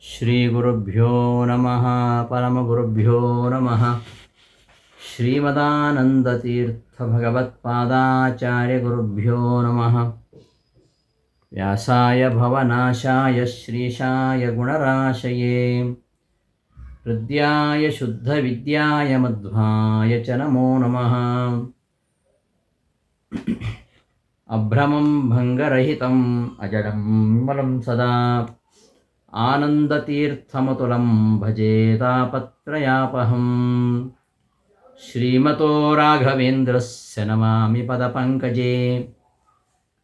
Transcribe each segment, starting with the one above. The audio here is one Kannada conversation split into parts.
ಶ್ರೀಗುರುಭ್ಯೋ ನಮಃ ಪರಮಗುರುಭ್ಯೋ ನಮಃ. ಶ್ರೀಮದಾನಂದತೀರ್ಥಭಗವತ್ಪಾದಾಚಾರ್ಯಗುರುಭ್ಯೋ ನಮಃ. ವ್ಯಾಸಾಯ ಭವನಾಶಾಯ ಶ್ರೀಶಾಯ ಗುಣರಾಶಯೇ ಹೃದ್ಯಾಯ ಶುದ್ಧವಿದ್ಯಾಯ ಮಧ್ವಾಯ ಚ ನಮೋ ನಮಃ. ಅಭ್ರಮಂ ಭಂಗರಹಿತಂ ಅಜಡಂ ವಿಮಲಂ ಸದಾ ಆನಂದತೀರ್ಥಮತುಲಂ ಭಜೆ ತಾಪತ್ರಯಾಪಹಂ. ಶ್ರೀಮತೋ ರಾಘವೇಂದ್ರಸ್ಯ ನಮಾಮಿ ಪದಪಂಕಜೇ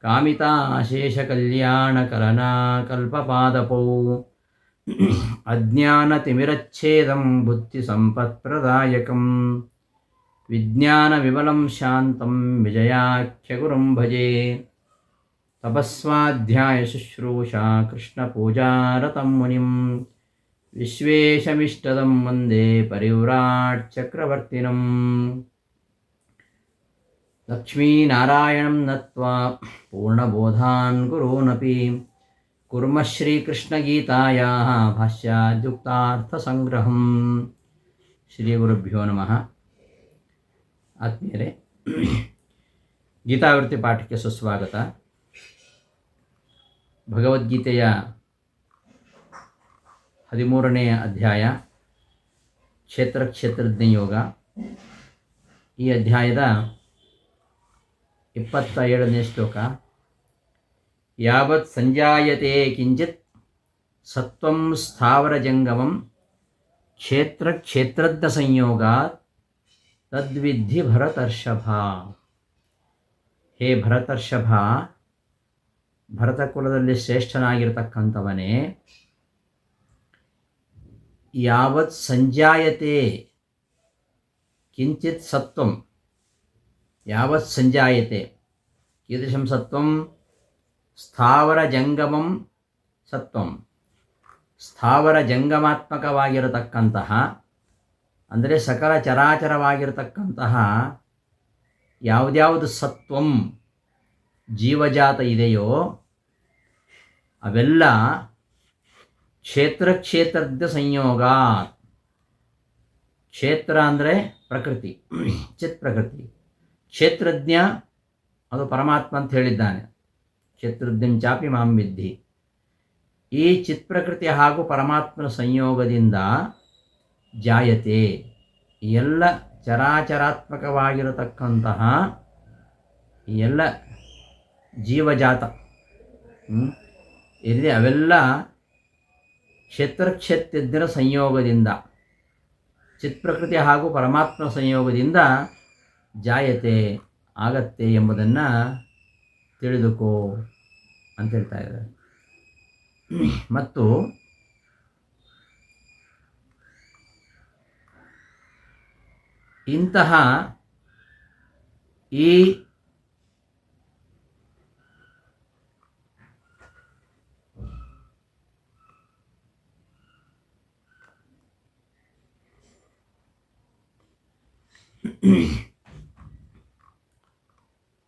ಕಾಮಿತಾಶೇಷಕಲ್ಯಾಣಕಲನಾಕಲ್ಪಪಾದಪೌ ಅಜ್ಞಾನತಿಮಿರಚ್ಛೇದಂ ಬುದ್ಧಿಸಂಪತ್ಪ್ರದಾಯಕಂ ವಿಜ್ಞಾನವಿಮಲಂ ಶಾಂತಂ ವಿಜಯಾಖ್ಯಗುರುಂ ಭಜೆ. ತಪಸ್ವಾಧ್ಯಾಯ ಶುಶ್ರೂಷಾ ಕೃಷ್ಣಪೂಜಾರತಂ ಮುನಿಂ ವಿಶ್ವೇಶಮಿಷ್ಟದಂ ವಂದೇ ಪರಿವ್ರಾಟ್ ಚಕ್ರವರ್ತಿನಂ. ಲಕ್ಷ್ಮೀನಾರಾಯಣಂ ನತ್ವಾ ಪೂರ್ಣಬೋಧಾನ್ ಗುರೂನಪಿ ಕುರ್ಮಃ ಶ್ರೀಕೃಷ್ಣಗೀತಾಯಾಃ ಭಾಷ್ಯಾದ್ಯುಕ್ತಾರ್ಥಸಂಗ್ರಹಂ. ಶ್ರೀಗುರುಭ್ಯೋ ನಮಃ. ಆತ್ಮೀಯರೇ, ಗೀತಾವೃತ್ತಿ ಪಾಠಕ್ಕೆ ಸುಸ್ವಾಗತ. ಭಗವದ್ಗೀತೆಯ 13ನೇ ಅಧ್ಯಾಯ ಕ್ಷೇತ್ರಜ್ಞ ಯೋಗ. ಈ ಅಧ್ಯಾಯದ 27ನೇ ಶ್ಲೋಕ. ಯಾವತ್ ಸಂಜಾಯತೆ ಕಿಂಚಿತ್ ಸತ್ವಂ ಸ್ಥಾವರಜಂಗಮಂ ಕ್ಷೇತ್ರಜ್ಞ ಸಂಯೋಗಾತ್ ತದ್ವಿಧಿ ಭರತರ್ಷಭ. ಹೇ ಭರತರ್ಷಭ, ಭರತಕುಲದಲ್ಲಿ ಶ್ರೇಷ್ಠನಾಗಿರತಕ್ಕಂಥವನೇ, ಯಾವತ್ ಸಂಜಾಯತೆ ಕಿಂಚಿತ್ ಸತ್ವಂ, ಯಾವತ್ ಸಂಜಾಯತೆ ಕೀದೃಶಂ ಸತ್ವಂ ಸ್ಥಾವರ ಜಂಗಮಂ ಸತ್ವಂ, ಸ್ಥಾವರ ಜಂಗಮಾತ್ಮಕವಾಗಿರತಕ್ಕಂತಹ ಅಂದರೆ ಸಕಲ ಚರಾಚರವಾಗಿರತಕ್ಕಂತಹ ಯಾವುದ್ಯಾವುದು ಸತ್ವಂ ಜೀವಜಾತ ಇದೆಯೋ ಅವೆಲ್ಲ ಕ್ಷೇತ್ರಜ್ಞ ಸಂಯೋಗ. ಕ್ಷೇತ್ರ ಅಂದರೆ ಪ್ರಕೃತಿ, ಚಿತ್ ಪ್ರಕೃತಿ. ಕ್ಷೇತ್ರಜ್ಞ ಅದು ಪರಮಾತ್ಮ ಅಂತ ಹೇಳಿದ್ದಾನೆ. ಕ್ಷೇತ್ರಜ್ಞಂ ಚಾಪಿ ಮಾಂ ವಿದ್ಧಿ. ಈ ಚಿತ್ ಪ್ರಕೃತಿ ಹಾಗೂ ಪರಮಾತ್ಮನ ಸಂಯೋಗದಿಂದ ಜಾಯತೆ, ಎಲ್ಲ ಚರಾಚರಾತ್ಮಕವಾಗಿರತಕ್ಕಂತಹ ಎಲ್ಲ ಜೀವಜಾತ ಇಲ್ಲಿ ಅವೆಲ್ಲ ಕ್ಷೇತ್ರಜ್ಞರ ಸಂಯೋಗದಿಂದ, ಚಿತ್ಪ್ರಕೃತಿ ಹಾಗೂ ಪರಮಾತ್ಮ ಸಂಯೋಗದಿಂದ ಜಾಯತೆ ಆಗತ್ತೆ ಎಂಬುದನ್ನು ತಿಳಿದುಕೋ ಅಂತ ಹೇಳ್ತಾ ಇದ್ದಾರೆ. ಮತ್ತು ಇಂತಹ ಈ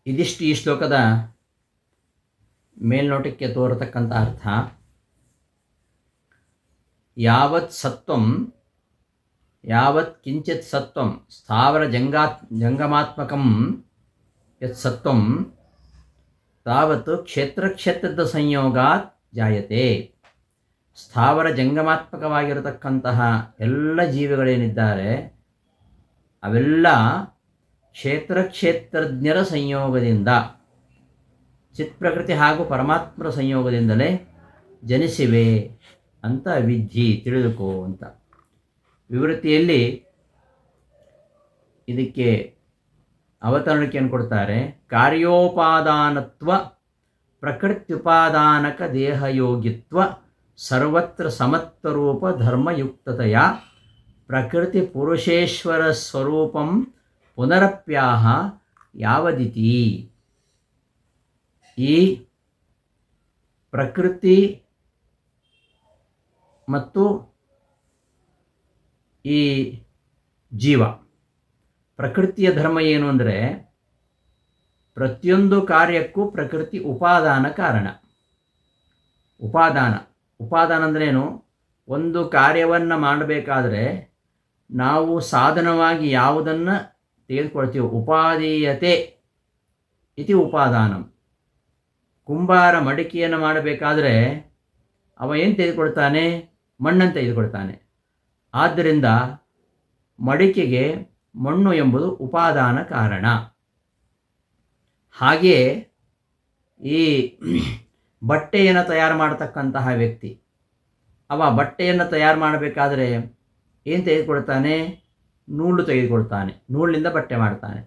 ಇದಿಷ್ಟು ಈ ಶ್ಲೋಕದ ಮೇಲ್ನೋಟಕ್ಕೆ ತೋರತಕ್ಕಂಥ ಅರ್ಥ. ಯಾವತ್ ಸತ್ವಂ, ಯಾವತ್ ಕಿಂಚಿತ್ ಸತ್ವಂ ಸ್ಥಾವರ ಜಂಗಮಾತ್ಮಕಂ ಯತ್ ಸತ್ವಂ ತಾವತ್ ಕ್ಷೇತ್ರಜ್ಞ ಸಂಯೋಗಾತ್ ಜಾಯತೆ. ಸ್ಥಾವರ ಜಂಗಮಾತ್ಮಕವಾಗಿರತಕ್ಕಂತಹ ಎಲ್ಲ ಜೀವಿಗಳೇನಿದ್ದಾರೆ ಅವೆಲ್ಲ ಕ್ಷೇತ್ರಜ್ಞರ ಸಂಯೋಗದಿಂದ, ಚಿತ್ಪ್ರಕೃತಿ ಹಾಗೂ ಪರಮಾತ್ಮರ ಸಂಯೋಗದಿಂದಲೇ ಜನಿಸಿವೆ ಅಂತ ವಿಧಿ ತಿಳಿದುಕೋ ಅಂತ. ವಿವೃತ್ತಿಯಲ್ಲಿ ಇದಕ್ಕೆ ಅವತರಣಿಕೆಯನ್ನು ಕೊಡ್ತಾರೆ. ಕಾರ್ಯೋಪಾದಾನತ್ವ ಪ್ರಕೃತ್ಯುಪಾದಾನಕ ದೇಹಯೋಗಿತ್ವ ಸರ್ವತ್ರ ಸಮತ್ವರೂಪ ಧರ್ಮಯುಕ್ತತೆಯ ಪ್ರಕೃತಿ ಪುರುಷೇಶ್ವರ ಸ್ವರೂಪಂ ಪುನರಪ್ಯಾಹ ಯಾವದಿತಿ. ಈ ಪ್ರಕೃತಿ ಮತ್ತು ಈ ಜೀವ, ಪ್ರಕೃತಿಯ ಧರ್ಮ ಏನು ಅಂದರೆ ಪ್ರತಿಯೊಂದು ಕಾರ್ಯಕ್ಕೂ ಪ್ರಕೃತಿ ಉಪಾದಾನ ಕಾರಣ. ಉಪಾದಾನ ಅಂದರೆ ಏನು? ಒಂದು ಕಾರ್ಯವನ್ನು ಮಾಡಬೇಕಾದ್ರೆ ನಾವು ಸಾಧನವಾಗಿ ಯಾವುದನ್ನು ತೆಗೆದುಕೊಳ್ತೀವಿ, ಉಪಾದೀಯತೆ ಇತಿ ಉಪಾದಾನಂ. ಕುಂಬಾರ ಮಡಿಕೆಯನ್ನು ಮಾಡಬೇಕಾದ್ರೆ ಅವ ಏನು ತೆಗೆದುಕೊಳ್ತಾನೆ? ಮಣ್ಣನ್ನು ತೆಗೆದುಕೊಳ್ತಾನೆ. ಆದ್ದರಿಂದ ಮಡಿಕೆಗೆ ಮಣ್ಣು ಎಂಬುದು ಉಪಾದಾನ ಕಾರಣ. ಹಾಗೆಯೇ ಈ ಬಟ್ಟೆಯನ್ನು ತಯಾರು ಮಾಡತಕ್ಕಂತಹ ವ್ಯಕ್ತಿ, ಅವ ಬಟ್ಟೆಯನ್ನು ತಯಾರು ಮಾಡಬೇಕಾದ್ರೆ ಏನು ತೆಗೆದುಕೊಳ್ತಾನೆ? ನೂಲು ತೆಗೆದುಕೊಳ್ತಾನೆ, ನೂಲಿನಿಂದ ಬಟ್ಟೆ ಮಾಡ್ತಾನೆ.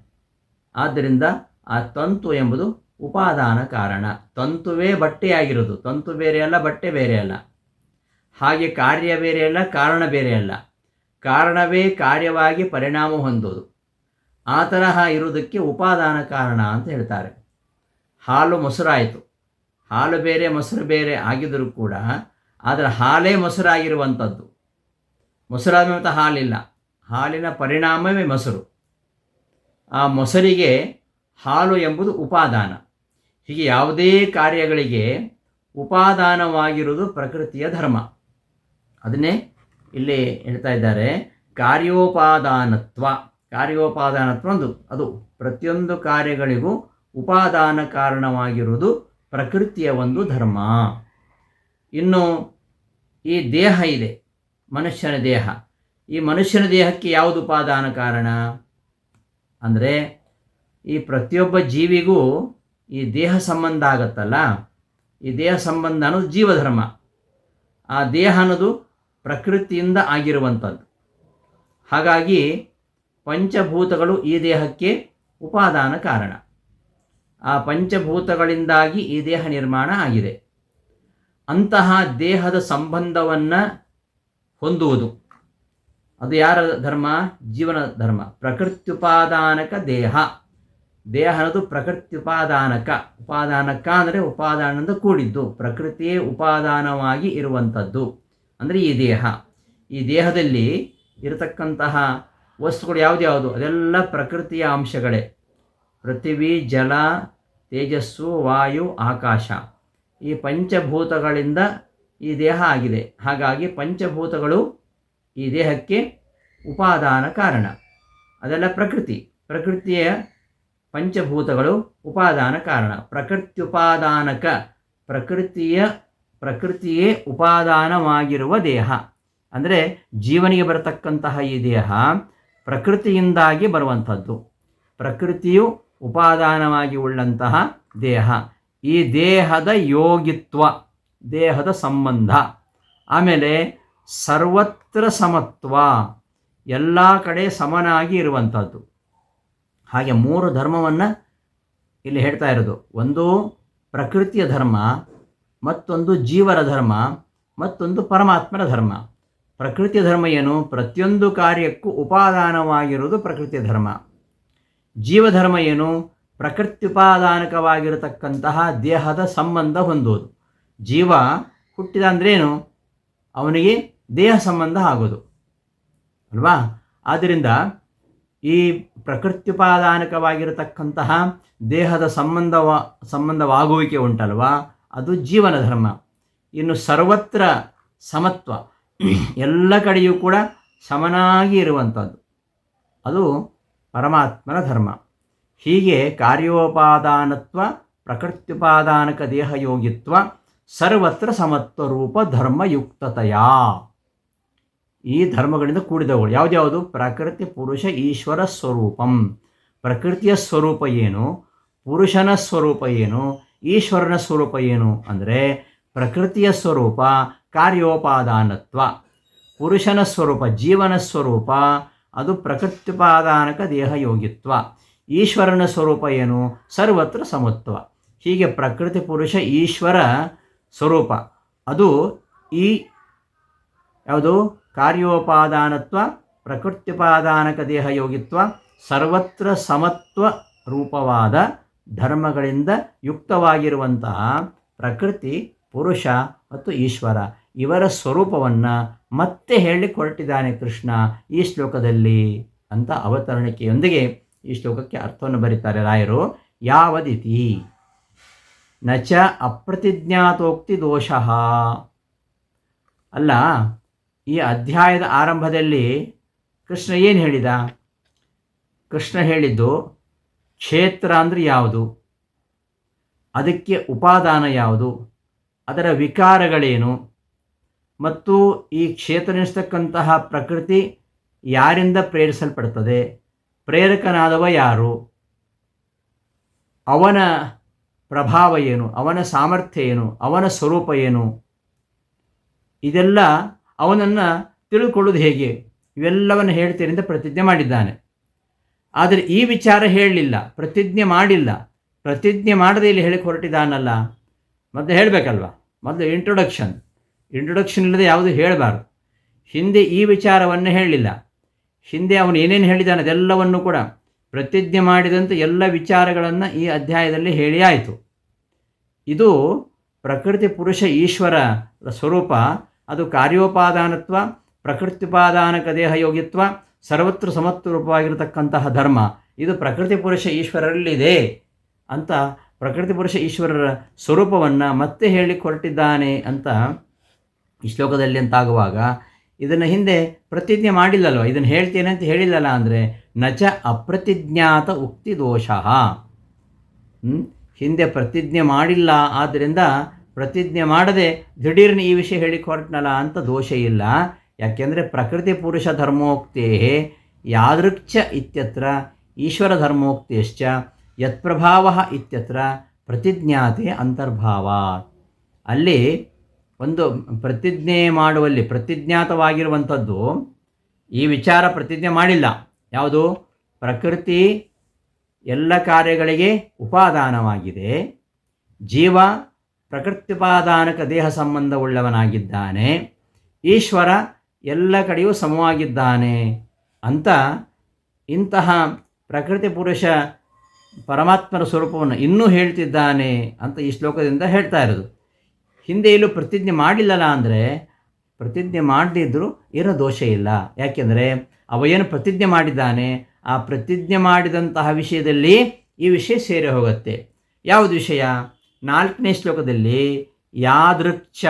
ಆದ್ದರಿಂದ ಆ ತಂತು ಎಂಬುದು ಉಪಾದಾನ ಕಾರಣ. ತಂತುವೇ ಬಟ್ಟೆಯಾಗಿರೋದು. ತಂತು ಬೇರೆ ಅಲ್ಲ, ಬಟ್ಟೆ ಬೇರೆ ಅಲ್ಲ. ಹಾಗೆ ಕಾರ್ಯ ಬೇರೆ ಅಲ್ಲ, ಕಾರಣ ಬೇರೆ ಅಲ್ಲ. ಕಾರಣವೇ ಕಾರ್ಯವಾಗಿ ಪರಿಣಾಮ ಹೊಂದೋದು. ಆ ತರಹ ಇರುವುದಕ್ಕೆ ಉಪಾದಾನ ಕಾರಣ ಅಂತ ಹೇಳ್ತಾರೆ. ಹಾಲು ಮೊಸರಾಯಿತು. ಹಾಲು ಬೇರೆ ಮೊಸರು ಬೇರೆ ಆಗಿದ್ದರೂ ಕೂಡ ಆದರೆ ಹಾಲೇ ಮೊಸರಾಗಿರುವಂಥದ್ದು. ಮೊಸರಾದ ಮತ್ತು ಹಾಲಿಲ್ಲ, ಹಾಲಿನ ಪರಿಣಾಮವೇ ಮೊಸರು. ಆ ಮೊಸರಿಗೆ ಹಾಲು ಎಂಬುದು ಉಪಾದಾನ. ಹೀಗೆ ಯಾವುದೇ ಕಾರ್ಯಗಳಿಗೆ ಉಪಾದಾನವಾಗಿರುವುದು ಪ್ರಕೃತಿಯ ಧರ್ಮ. ಅದನ್ನೇ ಇಲ್ಲಿ ಹೇಳ್ತಾ ಇದ್ದಾರೆ, ಕಾರ್ಯೋಪಾದಾನತ್ವ. ಕಾರ್ಯೋಪಾದಾನತ್ವ ಅದು ಪ್ರತಿಯೊಂದು ಕಾರ್ಯಗಳಿಗೂ ಉಪಾದಾನ ಕಾರಣವಾಗಿರುವುದು ಪ್ರಕೃತಿಯ ಒಂದು ಧರ್ಮ. ಇನ್ನು ಈ ದೇಹ ಇದೆ, ಮನುಷ್ಯನ ದೇಹ. ಈ ಮನುಷ್ಯನ ದೇಹಕ್ಕೆ ಯಾವುದು ಉಪಾದಾನ ಕಾರಣ ಅಂದರೆ, ಈ ಪ್ರತಿಯೊಬ್ಬ ಜೀವಿಗೂ ಈ ದೇಹ ಸಂಬಂಧ ಆಗತ್ತಲ್ಲ, ಈ ದೇಹ ಸಂಬಂಧ ಅನ್ನೋದು ಜೀವಧರ್ಮ. ಆ ದೇಹ ಅನ್ನೋದು ಪ್ರಕೃತಿಯಿಂದ ಆಗಿರುವಂಥದ್ದು. ಹಾಗಾಗಿ ಪಂಚಭೂತಗಳು ಈ ದೇಹಕ್ಕೆ ಉಪಾದಾನ ಕಾರಣ. ಆ ಪಂಚಭೂತಗಳಿಂದಾಗಿ ಈ ದೇಹ ನಿರ್ಮಾಣ ಆಗಿದೆ. ಅಂತಹ ದೇಹದ ಸಂಬಂಧವನ್ನು ಹೊಂದುವುದು ಅದು ಯಾರ ಧರ್ಮ? ಜೀವನ ಧರ್ಮ. ಪ್ರಕೃತ್ಯುಪಾದಾನಕ ದೇಹ. ದೇಹ ಅನ್ನೋದು ಪ್ರಕೃತ್ಯುಪಾದಾನಕ. ಉಪಾದಾನಕ ಅಂದರೆ ಉಪಾದಾನದಿಂದ ಕೂಡಿದ್ದು, ಪ್ರಕೃತಿಯೇ ಉಪಾದಾನವಾಗಿ ಇರುವಂಥದ್ದು. ಅಂದರೆ ಈ ದೇಹ. ಈ ದೇಹದಲ್ಲಿ ಇರತಕ್ಕಂತಹ ವಸ್ತುಗಳು ಯಾವುದು? ಅದೆಲ್ಲ ಪ್ರಕೃತಿಯ ಅಂಶಗಳೇ. ಪೃಥ್ವಿ, ಜಲ, ತೇಜಸ್ಸು, ವಾಯು, ಆಕಾಶ, ಈ ಪಂಚಭೂತಗಳಿಂದ ಈ ದೇಹ ಆಗಿದೆ. ಹಾಗಾಗಿ ಪಂಚಭೂತಗಳು ಈ ದೇಹಕ್ಕೆ ಉಪಾದಾನ ಕಾರಣ. ಅದೆಲ್ಲ ಪ್ರಕೃತಿಯ ಪಂಚಭೂತಗಳು ಉಪಾದಾನ ಕಾರಣ. ಪ್ರಕೃತ್ಯುಪಾದಾನಕ. ಪ್ರಕೃತಿಯೇ ಉಪಾದಾನವಾಗಿರುವ ದೇಹ. ಅಂದರೆ ಜೀವನಿಗೆ ಬರತಕ್ಕಂತಹ ಈ ದೇಹ ಪ್ರಕೃತಿಯಿಂದಾಗಿ ಬರುವಂಥದ್ದು. ಪ್ರಕೃತಿಯು ಉಪಾದಾನವಾಗಿ ಉಳ್ಳಂತಹ ದೇಹ. ಈ ದೇಹದ ಯೋಗಿತ್ವ, ದೇಹದ ಸಂಬಂಧ. ಆಮೇಲೆ ಸರ್ವತ್ರ ಸಮತ್ವ, ಎಲ್ಲ ಕಡೆ ಸಮನಾಗಿ ಇರುವಂಥದ್ದು. ಹಾಗೆ ಮೂರು ಧರ್ಮವನ್ನು ಇಲ್ಲಿ ಹೇಳ್ತಾ ಇರೋದು. ಒಂದು ಪ್ರಕೃತಿಯ ಧರ್ಮ, ಮತ್ತೊಂದು ಜೀವರ ಧರ್ಮ, ಮತ್ತೊಂದು ಪರಮಾತ್ಮನ ಧರ್ಮ. ಪ್ರಕೃತಿಯ ಧರ್ಮ ಏನು? ಪ್ರತಿಯೊಂದು ಕಾರ್ಯಕ್ಕೂ ಉಪಾದಾನವಾಗಿರುವುದು ಪ್ರಕೃತಿಯ ಧರ್ಮ. ಜೀವಧರ್ಮ ಏನು? ಪ್ರಕೃತ್ಯುಪಾದಾನಕವಾಗಿರತಕ್ಕಂತಹ ದೇಹದ ಸಂಬಂಧ ಹೊಂದುವುದು. ಜೀವ ಹುಟ್ಟಿದ ಅಂದ್ರೇನು? ಅವನಿಗೆ ದೇಹ ಸಂಬಂಧ ಆಗೋದು ಅಲ್ವಾ? ಆದ್ದರಿಂದ ಈ ಪ್ರಕೃತ್ಯುಪಾದಾನಕವಾಗಿರತಕ್ಕಂತಹ ದೇಹದ ಸಂಬಂಧವಾಗುವಿಕೆ ಉಂಟಲ್ವಾ, ಅದು ಜೀವನ ಧರ್ಮ. ಇನ್ನು ಸರ್ವತ್ರ ಸಮತ್ವ, ಎಲ್ಲ ಕಡೆಯೂ ಕೂಡ ಸಮನಾಗಿ ಇರುವಂಥದ್ದು, ಅದು ಪರಮಾತ್ಮನ ಧರ್ಮ. ಹೀಗೆ ಕಾರ್ಯೋಪಾದಾನತ್ವ, ಪ್ರಕೃತ್ಯುಪಾದಾನಕ ದೇಹಯೋಗಿತ್ವ, ಸರ್ವತ್ರ ಸಮತ್ವ ರೂಪ ಧರ್ಮಯುಕ್ತತೆಯ. ಈ ಧರ್ಮಗಳಿಂದ ಕೂಡಿದವುಗಳು ಯಾವ್ದ್ಯಾವುದು? ಪ್ರಕೃತಿ, ಪುರುಷ, ಈಶ್ವರ ಸ್ವರೂಪಂ. ಪ್ರಕೃತಿಯ ಸ್ವರೂಪ ಏನು? ಪುರುಷನ ಸ್ವರೂಪ ಏನು? ಈಶ್ವರನ ಸ್ವರೂಪ ಏನು ಅಂದರೆ, ಪ್ರಕೃತಿಯ ಸ್ವರೂಪ ಕಾರ್ಯೋಪಾದಾನತ್ವ, ಪುರುಷನ ಸ್ವರೂಪ ಜೀವನ ಸ್ವರೂಪ ಅದು ಪ್ರಕೃತ್ಯುಪಾದಾನಕ ದೇಹಯೋಗಿತ್ವ, ಈಶ್ವರನ ಸ್ವರೂಪ ಏನು? ಸರ್ವತ್ರ ಸಮತ್ವ. ಹೀಗೆ ಪ್ರಕೃತಿ, ಪುರುಷ, ಈಶ್ವರ ಸ್ವರೂಪ ಅದು ಈ ಯಾವುದು? ಕಾರ್ಯೋಪಾದಾನತ್ವ, ಪ್ರಕೃತ್ಯುಪಾದಾನಕ ದೇಹಯೋಗಿತ್ವ, ಸರ್ವತ್ರ ಸಮತ್ವ ರೂಪವಾದ ಧರ್ಮಗಳಿಂದ ಯುಕ್ತವಾಗಿರುವಂತಹ ಪ್ರಕೃತಿ, ಪುರುಷ ಮತ್ತು ಈಶ್ವರ ಇವರ ಸ್ವರೂಪವನ್ನು ಮತ್ತೆ ಹೇಳಲಿಕ್ಕೆ ಹೊರಟಿದ್ದಾನೆ ಕೃಷ್ಣ ಈ ಶ್ಲೋಕದಲ್ಲಿ ಅಂತ ಅವತರಣಿಕೆಯೊಂದಿಗೆ ಈ ಶ್ಲೋಕಕ್ಕೆ ಅರ್ಥವನ್ನು ಬರೀತಾರೆ ರಾಯರು. ಯಾವದಿತಿ ನಚ ಅಪ್ರತಿಜ್ಞಾತೋಕ್ತಿ ದೋಷಃ. ಅಲ್ಲ, ಈ ಅಧ್ಯಾಯದ ಆರಂಭದಲ್ಲಿ ಕೃಷ್ಣ ಏನು ಹೇಳಿದ? ಕೃಷ್ಣ ಹೇಳಿದ್ದು ಕ್ಷೇತ್ರ ಅಂದರೆ ಯಾವುದು, ಅದಕ್ಕೆ ಉಪಾದಾನ ಯಾವುದು, ಅದರ ವಿಕಾರಗಳೇನು, ಮತ್ತು ಈ ಕ್ಷೇತ್ರ ಎನಿಸ್ತಕ್ಕಂತಹ ಪ್ರಕೃತಿ ಯಾರಿಂದ ಪ್ರೇರಿಸಲ್ಪಡ್ತದೆ, ಪ್ರೇರಕನಾದವ ಯಾರು, ಅವನ ಪ್ರಭಾವ ಏನು, ಅವನ ಸಾಮರ್ಥ್ಯ ಏನು, ಅವನ ಸ್ವರೂಪ ಏನು, ಇದೆಲ್ಲ ಅವನನ್ನು ತಿಳ್ಕೊಳ್ಳೋದು ಹೇಗೆ, ಇವೆಲ್ಲವನ್ನು ಹೇಳ್ತೇನೆ ಅಂತ ಪ್ರತಿಜ್ಞೆ ಮಾಡಿದ್ದಾನೆ. ಆದರೆ ಈ ವಿಚಾರ ಹೇಳಲಿಲ್ಲ, ಪ್ರತಿಜ್ಞೆ ಮಾಡಿಲ್ಲ. ಪ್ರತಿಜ್ಞೆ ಮಾಡದೆ ಇಲ್ಲಿ ಹೇಳಿಕ್ಕೆ ಹೊರಟಿದ್ದಾನಲ್ಲ, ಮೊದಲು ಹೇಳಬೇಕಲ್ವ. ಮೊದಲು ಇಂಟ್ರೊಡಕ್ಷನ್ ಇಲ್ಲದೆ ಯಾವುದು ಹೇಳಬಾರ್ದು. ಹಿಂದೆ ಈ ವಿಚಾರವನ್ನು ಹೇಳಲಿಲ್ಲ. ಹಿಂದೆ ಅವನು ಏನೇನು ಹೇಳಿದ್ದಾನೆ ಅದೆಲ್ಲವನ್ನು ಕೂಡ ಪ್ರತಿಜ್ಞೆ ಮಾಡಿದಂತೆ ಎಲ್ಲ ವಿಚಾರಗಳನ್ನು ಈ ಅಧ್ಯಾಯದಲ್ಲಿ ಹೇಳಿ ಆಯಿತು. ಇದು ಪ್ರಕೃತಿ ಪುರುಷ ಈಶ್ವರ ಸ್ವರೂಪ, ಅದು ಕಾರ್ಯೋಪಾದಾನತ್ವ, ಪ್ರಕೃತ್ಯುಪಾದಾನಕ ದೇಹ ಯೋಗಿತ್ವ, ಸರ್ವತ್ರ ಸಮತ್ವರೂಪವಾಗಿರತಕ್ಕಂತಹ ಧರ್ಮ. ಇದು ಪ್ರಕೃತಿ ಪುರುಷ ಈಶ್ವರರಲ್ಲಿದೆ ಅಂತ ಪ್ರಕೃತಿ ಪುರುಷ ಈಶ್ವರರ ಸ್ವರೂಪವನ್ನು ಮತ್ತೆ ಹೇಳಿಕ್ಕೆ ಹೊರಟಿದ್ದಾನೆ ಅಂತ ಈ ಶ್ಲೋಕದಲ್ಲಿ ಅಂತಾಗುವಾಗ, ಇದನ್ನು ಹಿಂದೆ ಪ್ರತಿಜ್ಞೆ ಮಾಡಿಲ್ಲಲ್ವ, ಇದನ್ನು ಹೇಳ್ತೇನೆ ಅಂತ ಹೇಳಿಲ್ಲಲ್ಲ ಅಂದರೆ ನಚ ಅಪ್ರತಿಜ್ಞಾತ ಉಕ್ತಿ ದೋಷಃ. ಹಿಂದೆ ಪ್ರತಿಜ್ಞೆ ಮಾಡಿಲ್ಲ, ಆದ್ದರಿಂದ ಪ್ರತಿಜ್ಞೆ ಮಾಡದೆ ದಿಢೀರ್ನ ಈ ವಿಷಯ ಹೇಳಿಕ್ಕೆ ಹೊರಟನಲ್ಲ ಅಂತ ದೋಷ ಇಲ್ಲ. ಯಾಕೆಂದರೆ ಪ್ರಕೃತಿ ಪುರುಷ ಧರ್ಮೋಕ್ತೇ ಯಾದೃಚ್ಛ ಇತ್ಯತ್ರ ಈಶ್ವರ ಧರ್ಮೋಕ್ತೇಶ್ಚ ಯತ್ಪ್ರಭಾವ ಇತ್ಯತ್ರ ಪ್ರತಿಜ್ಞಾತೆ ಅಂತರ್ಭಾವ. ಅಲ್ಲಿ ಒಂದು ಪ್ರತಿಜ್ಞೆ ಮಾಡುವಲ್ಲಿ ಪ್ರತಿಜ್ಞಾತವಾಗಿರುವಂಥದ್ದು, ಈ ವಿಚಾರ ಪ್ರತಿಜ್ಞೆ ಮಾಡಿಲ್ಲ. ಯಾವುದು? ಪ್ರಕೃತಿ ಎಲ್ಲ ಕಾರ್ಯಗಳಿಗೆ ಉಪಾದಾನವಾಗಿದೆ, ಜೀವ ಪ್ರಕೃತ್ಯುಪಾದಾನಕ ದೇಹ ಸಂಬಂಧವುಳ್ಳವನಾಗಿದ್ದಾನೆ, ಈಶ್ವರ ಎಲ್ಲ ಕಡೆಯೂ ಸಮವಾಗಿದ್ದಾನೆ ಅಂತ ಇಂತಹ ಪ್ರಕೃತಿ ಪುರುಷ ಪರಮಾತ್ಮನ ಸ್ವರೂಪವನ್ನು ಇನ್ನೂ ಹೇಳ್ತಿದ್ದಾನೆ ಅಂತ ಈ ಶ್ಲೋಕದಿಂದ ಹೇಳ್ತಾ ಇರೋದು. ಹಿಂದೆ ಎಲ್ಲೂ ಪ್ರತಿಜ್ಞೆ ಮಾಡಿಲ್ಲಲ್ಲ ಅಂದರೆ, ಪ್ರತಿಜ್ಞೆ ಮಾಡದಿದ್ದರೂ ಏನೂ ದೋಷ ಇಲ್ಲ. ಯಾಕೆಂದರೆ ಅವ ಏನು ಪ್ರತಿಜ್ಞೆ ಮಾಡಿದ್ದಾನೆ, ಆ ಪ್ರತಿಜ್ಞೆ ಮಾಡಿದಂತಹ ವಿಷಯದಲ್ಲಿ ಈ ವಿಷಯ ಸೇರಿ ಹೋಗುತ್ತೆ. ಯಾವುದು ವಿಷಯ? 4ನೇ ಶ್ಲೋಕದಲ್ಲಿ ಯಾದೃಚ್ಛ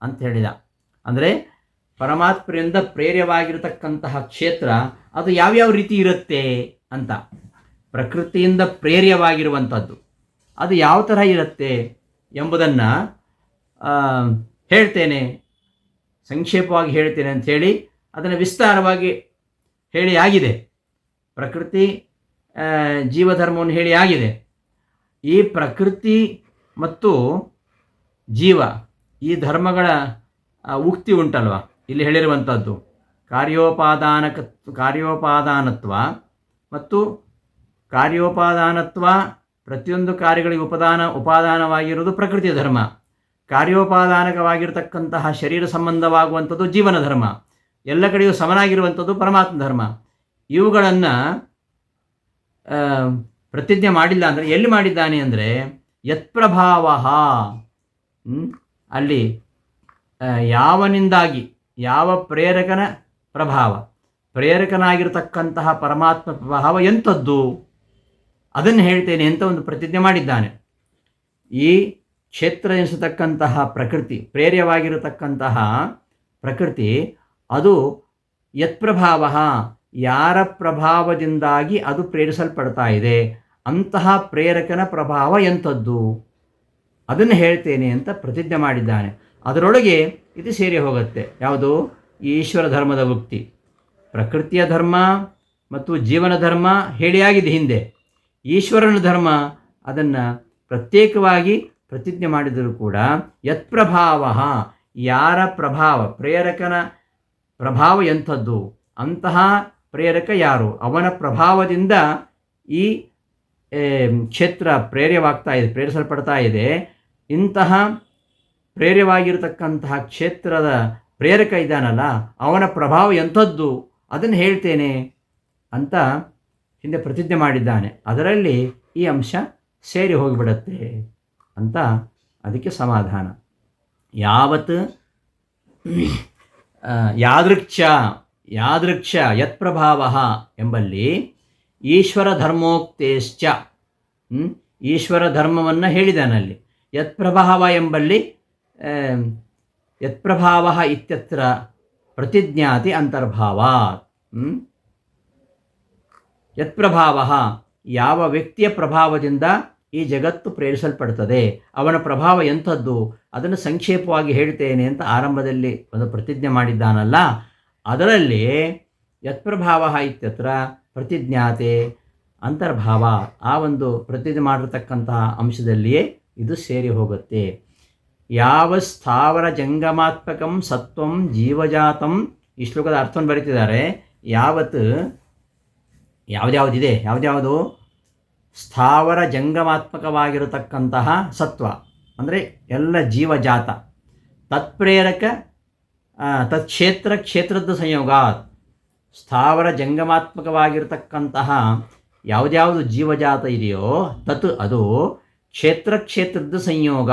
ಅಂತ ಹೇಳಿದ. ಅಂದರೆ ಪರಮಾತ್ಮರಿಂದ ಪ್ರೇರ್ಯವಾಗಿರತಕ್ಕಂತಹ ಕ್ಷೇತ್ರ ಅದು ಯಾವ್ಯಾವ ರೀತಿ ಇರುತ್ತೆ ಅಂತ. ಪ್ರಕೃತಿಯಿಂದ ಪ್ರೇರ್ಯವಾಗಿರುವಂಥದ್ದು ಅದು ಯಾವ ಥರ ಇರುತ್ತೆ ಎಂಬುದನ್ನು ಹೇಳ್ತೇನೆ, ಸಂಕ್ಷೇಪವಾಗಿ ಹೇಳ್ತೇನೆ ಅಂಥೇಳಿ ಅದನ್ನು ವಿಸ್ತಾರವಾಗಿ ಹೇಳಿ ಆಗಿದೆ. ಪ್ರಕೃತಿ ಜೀವಧರ್ಮವನ್ನು ಹೇಳಿ ಆಗಿದೆ. ಈ ಪ್ರಕೃತಿ ಮತ್ತು ಜೀವ ಈ ಧರ್ಮಗಳ ಉಕ್ತಿ ಉಂಟಲ್ವ, ಇಲ್ಲಿ ಹೇಳಿರುವಂಥದ್ದು ಕಾರ್ಯೋಪಾದಾನತ್ವ ಮತ್ತು ಕಾರ್ಯೋಪಾದಾನತ್ವ, ಪ್ರತಿಯೊಂದು ಕಾರ್ಯಗಳಿಗೆ ಉಪಾದಾನವಾಗಿರುವುದು ಪ್ರಕೃತಿಯ ಧರ್ಮ. ಕಾರ್ಯೋಪಾದಾನಕವಾಗಿರ್ತಕ್ಕಂತಹ ಶರೀರ ಸಂಬಂಧವಾಗುವಂಥದ್ದು ಜೀವನ ಧರ್ಮ. ಎಲ್ಲ ಕಡೆಯೂ ಸಮನಾಗಿರುವಂಥದ್ದು ಪರಮಾತ್ಮ ಧರ್ಮ. ಇವುಗಳನ್ನು ಪ್ರತಿಜ್ಞೆ ಮಾಡಿಲ್ಲ ಅಂದರೆ ಎಲ್ಲಿ ಮಾಡಿದ್ದಾನೆ ಅಂದರೆ ಯತ್ಪ್ರಭಾವ, ಅಲ್ಲಿ ಯಾವನಿಂದಾಗಿ, ಯಾವ ಪ್ರೇರಕನ ಪ್ರಭಾವ, ಪ್ರೇರಕನಾಗಿರ್ತಕ್ಕಂತಹ ಪರಮಾತ್ಮ ಪ್ರಭಾವ ಎಂಥದ್ದು ಅದನ್ನು ಹೇಳ್ತೇನೆ ಅಂತ ಒಂದು ಪ್ರತಿಜ್ಞೆ ಮಾಡಿದ್ದಾನೆ. ಈ ಕ್ಷೇತ್ರ ಎನಿಸತಕ್ಕಂತಹ ಪ್ರಕೃತಿ, ಪ್ರೇರ್ಯವಾಗಿರತಕ್ಕಂತಹ ಪ್ರಕೃತಿ, ಅದು ಯತ್ಪ್ರಭಾವ, ಯಾರ ಪ್ರಭಾವದಿಂದಾಗಿ ಅದು ಪ್ರೇರಿಸಲ್ಪಡ್ತಾ ಇದೆ, ಅಂತಹ ಪ್ರೇರಕನ ಪ್ರಭಾವ ಎಂಥದ್ದು ಅದನ್ನು ಹೇಳ್ತೇನೆ ಅಂತ ಪ್ರತಿಜ್ಞೆ ಮಾಡಿದ್ದಾನೆ. ಅದರೊಳಗೆ ಇದು ಸೇರಿ ಹೋಗುತ್ತೆ. ಯಾವುದು? ಈಶ್ವರ ಧರ್ಮದ ಉಕ್ತಿ. ಪ್ರಕೃತಿಯ ಧರ್ಮ ಮತ್ತು ಜೀವನ ಧರ್ಮ ಹೇಳಿಯಾಗಿದೆ ಹಿಂದೆ. ಈಶ್ವರನ ಧರ್ಮ ಅದನ್ನು ಪ್ರತ್ಯೇಕವಾಗಿ ಪ್ರತಿಜ್ಞೆ ಮಾಡಿದರೂ ಕೂಡ ಯತ್ಪ್ರಭಾವ, ಯಾರ ಪ್ರಭಾವ, ಪ್ರೇರಕನ ಪ್ರಭಾವ ಎಂಥದ್ದು, ಅಂತಹ ಪ್ರೇರಕ ಯಾರು, ಅವನ ಪ್ರಭಾವದಿಂದ ಈ ಕ್ಷೇತ್ರ ಪ್ರೇರಿಸಲ್ಪಡ್ತಾ ಇದೆ. ಇಂತಹ ಪ್ರೇರ್ಯವಾಗಿರತಕ್ಕಂತಹ ಕ್ಷೇತ್ರದ ಪ್ರೇರಕ ಇದ್ದಾನಲ್ಲ, ಅವನ ಪ್ರಭಾವ ಎಂಥದ್ದು ಅದನ್ನು ಹೇಳ್ತೇನೆ ಅಂತ ಹಿಂದೆ ಪ್ರತಿಜ್ಞೆ ಮಾಡಿದ್ದಾನೆ. ಅದರಲ್ಲಿ ಈ ಅಂಶ ಸೇರಿ ಹೋಗಿಬಿಡತ್ತೆ ಅಂತ ಅದಕ್ಕೆ ಸಮಾಧಾನ. ಯಾವತ್ ಯಾದೃಕ್ಷ ಯತ್ಪ್ರಭಾವ ಎಂಬಲ್ಲಿ ಈಶ್ವರ ಧರ್ಮೋಕ್ತೇಶ್ಚ, ಈಶ್ವರ ಧರ್ಮವನ್ನು ಹೇಳಿದಾನಲ್ಲಿ. ಯತ್ಪ್ರಭಾವ ಎಂಬಲ್ಲಿ ಯತ್ಪ್ರಭಾವ ಇತ್ಯತ್ರ ಪ್ರತಿಜ್ಞಾತಿ ಅಂತರ್ಭಾವಾತ್. ಯತ್ಪ್ರಭಾವ, ಯಾವ ವ್ಯಕ್ತಿಯ ಪ್ರಭಾವದಿಂದ ಈ ಜಗತ್ತು ಪ್ರೇರಿಸಲ್ಪಡ್ತದೆ, ಅವನ ಪ್ರಭಾವ ಎಂಥದ್ದು ಅದನ್ನು ಸಂಕ್ಷೇಪವಾಗಿ ಹೇಳ್ತೇನೆ ಅಂತ ಆರಂಭದಲ್ಲಿ ಒಂದು ಪ್ರತಿಜ್ಞೆ ಮಾಡಿದ್ದಾನಲ್ಲ, ಅದರಲ್ಲಿ ಯತ್ಪ್ರಭಾವ ಇತ್ಯತ್ರ ಪ್ರತಿಜ್ಞಾತೆ ಅಂತರ್ಭಾವ, ಆ ಒಂದು ಪ್ರತಿಜ್ಞೆ ಮಾಡಿರತಕ್ಕಂತಹ ಅಂಶದಲ್ಲಿಯೇ ಇದು ಸೇರಿ ಹೋಗುತ್ತೆ. ಯಾವ ಸ್ಥಾವರ ಜಂಗಮಾತ್ಮಕಂ ಸತ್ವಂ ಜೀವಜಾತಂ, ಈ ಶ್ಲೋಕದ ಅರ್ಥವನ್ನು ಬರೀತಿದ್ದಾರೆ. ಯಾವುದ್ಯಾವುದಿದೆ, ಯಾವುದು ಸ್ಥಾವರ ಜಂಗಮಾತ್ಮಕವಾಗಿರತಕ್ಕಂತಹ ಸತ್ವ ಅಂದರೆ ಎಲ್ಲ ಜೀವಜಾತ, ತತ್ಪ್ರೇರಕ ಕ್ಷೇತ್ರದ ಸಂಯೋಗ, ಸ್ಥಾವರ ಜಂಗಮಾತ್ಮಕವಾಗಿರತಕ್ಕಂತಹ ಯಾವುದ್ಯಾವುದು ಜೀವಜಾತ ಇದೆಯೋ ತತ್ ಅದು ಕ್ಷೇತ್ರದ ಸಂಯೋಗ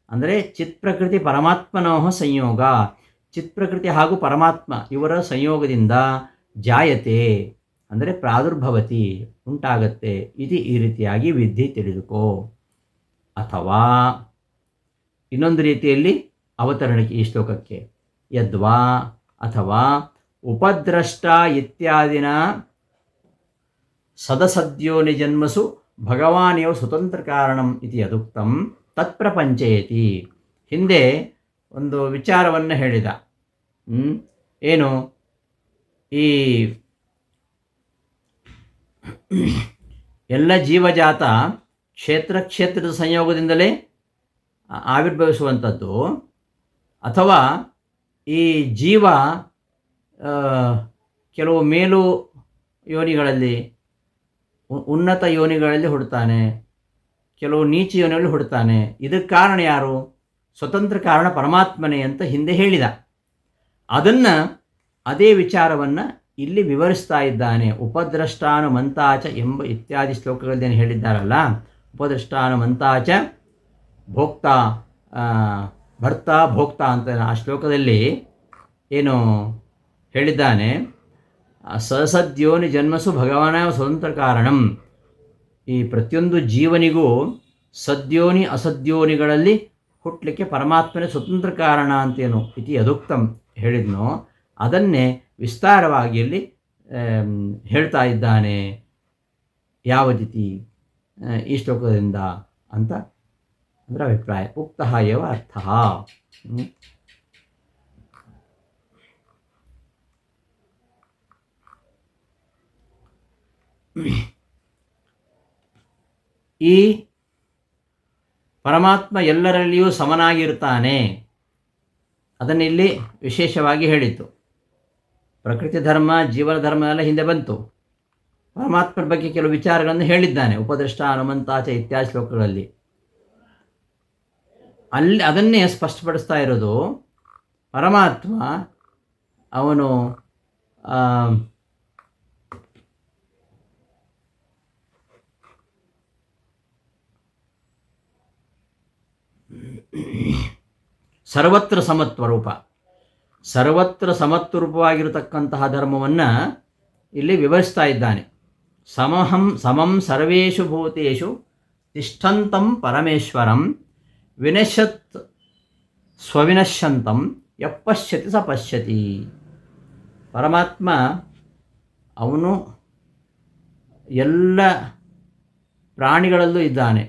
ಅಂದರೆ ಚಿತ್ಪ್ರಕೃತಿ ಪರಮಾತ್ಮನೋ ಸಂಯೋಗ, ಚಿತ್ಪ್ರಕೃತಿ ಹಾಗೂ ಪರಮಾತ್ಮ ಇವರ ಸಂಯೋಗದಿಂದ ಜಾಯತೆ ಅಂದರೆ ಪ್ರಾದುರ್ಭವತಿ ಉಂಟಾಗತ್ತೆ. ಇದು ಈ ರೀತಿಯಾಗಿ ವಿಧಿ ತಿಳಿದುಕೋ. ಅಥವಾ ಇನ್ನೊಂದು ರೀತಿಯಲ್ಲಿ ಅವತರಣಿಕೆ ಈ ಶ್ಲೋಕಕ್ಕೆ, ಯದ್ವಾ ಅಥವಾ ಉಪದ್ರಷ್ಟ ಇತ್ಯಾದಿನ ಸದಸದ್ಯೋನಿ ಜನ್ಮಸು ಭಗವಾನೇವ ಸ್ವತಂತ್ರ ಕಾರಣಂ ಇತಿ ಯದುಕ್ತಂ ತತ್ಪ್ರಪಂಚಯತಿ. ಹಿಂದೆ ಒಂದು ವಿಚಾರವನ್ನು ಹೇಳಿದ. ಏನು, ಈ ಎಲ್ಲ ಜೀವಜಾತ ಕ್ಷೇತ್ರದ ಸಂಯೋಗದಿಂದಲೇ ಆವಿರ್ಭವಿಸುವಂಥದ್ದು, ಅಥವಾ ಈ ಜೀವ ಕೆಲವು ಮೇಲು ಯೋನಿಗಳಲ್ಲಿ ಉನ್ನತ ಯೋನಿಗಳಲ್ಲಿ ಹುಡ್ತಾನೆ, ಕೆಲವು ನೀಚ ಯೋನಿಗಳಲ್ಲಿ ಹುಡ್ತಾನೆ. ಇದಕ್ಕೆ ಕಾರಣ ಯಾರು? ಸ್ವತಂತ್ರ ಕಾರಣ ಪರಮಾತ್ಮನೇ ಅಂತ ಹಿಂದೆ ಹೇಳಿದ. ಅದೇ ವಿಚಾರವನ್ನು ಇಲ್ಲಿ ವಿವರಿಸ್ತಾ ಇದ್ದಾನೆ. ಉಪದ್ರಷ್ಟಾನುಮಂತಾಚ ಎಂಬ ಇತ್ಯಾದಿ ಶ್ಲೋಕಗಳದ್ದೇನು ಹೇಳಿದ್ದಾರಲ್ಲ, ಉಪದ್ರಷ್ಟಾನುಮಂತಾಚ ಭೋಕ್ತಾ ಭರ್ತ ಭೋಕ್ತಾ ಅಂತ ಆ ಶ್ಲೋಕದಲ್ಲಿ ಏನು ಹೇಳಿದ್ದಾನೆ, ಸಸದ್ಯೋನಿ ಜನ್ಮಸು ಭಗವಾನ ಸ್ವತಂತ್ರ ಕಾರಣಂ. ಈ ಪ್ರತಿಯೊಂದು ಜೀವನಿಗೂ ಸದ್ಯೋನಿ ಅಸದ್ಯೋನಿಗಳಲ್ಲಿ ಹುಟ್ಟಲಿಕ್ಕೆ ಪರಮಾತ್ಮನೇ ಸ್ವತಂತ್ರ ಕಾರಣ ಅಂತೇನು ಇತಿ ಯದುಕ್ತಂ ಹೇಳಿದ್ನೋ ಅದನ್ನೇ ವಿಸ್ತಾರವಾಗಿ ಇಲ್ಲಿ ಹೇಳ್ತಾ ಇದ್ದಾನೆ. ಯಾವ ರೀತಿ ಈ ಶ್ಲೋಕದಿಂದ ಅಂತ ಅಂದರೆ ಅಭಿಪ್ರಾಯ. ಉಕ್ತಃ ಏವ ಅರ್ಥಃ. ಈ ಪರಮಾತ್ಮ ಎಲ್ಲರಲ್ಲಿಯೂ ಸಮನಾಗಿರ್ತಾನೆ, ಅದನ್ನಿಲ್ಲಿ ವಿಶೇಷವಾಗಿ ಹೇಳಿತು. ಪ್ರಕೃತಿ ಧರ್ಮ ಜೀವನ ಧರ್ಮ ಎಲ್ಲ ಹಿಂದೆ ಬಂತು. ಪರಮಾತ್ಮರ ಬಗ್ಗೆ ಕೆಲವು ವಿಚಾರಗಳನ್ನು ಹೇಳಿದ್ದಾನೆ ಉಪದೃಷ್ಟ ಹನುಮಂತಾಚ ಇತ್ಯಾದಿ ಶ್ಲೋಕಗಳಲ್ಲಿ. ಅಲ್ಲಿ ಅದನ್ನೇ ಸ್ಪಷ್ಟಪಡಿಸ್ತಾ ಇರೋದು. ಪರಮಾತ್ಮ ಅವನು ಸರ್ವತ್ರ ಸಮತ್ವರೂಪ, ಸರ್ವತ್ರ ಸಮತ್ವರೂಪವಾಗಿರತಕ್ಕಂತಹ ಧರ್ಮವನ್ನು ಇಲ್ಲಿ ವಿವರಿಸ್ತಾ ಇದ್ದಾನೆ. ಸಮಂ ಸರ್ವೇಷು ಭೂತೇಷು ತಿಷ್ಠಂತಂ ಪರಮೇಶ್ವರಂ ವಿನಶ್ಯತ್ ಸ್ವವಿನಶ್ಯಂತಂ ಯಪ್ಪಶ್ಯತಿ ಸ ಪಶ್ಯತಿ. ಪರಮಾತ್ಮ ಅವನು ಎಲ್ಲ ಪ್ರಾಣಿಗಳಲ್ಲೂ ಇದ್ದಾನೆ.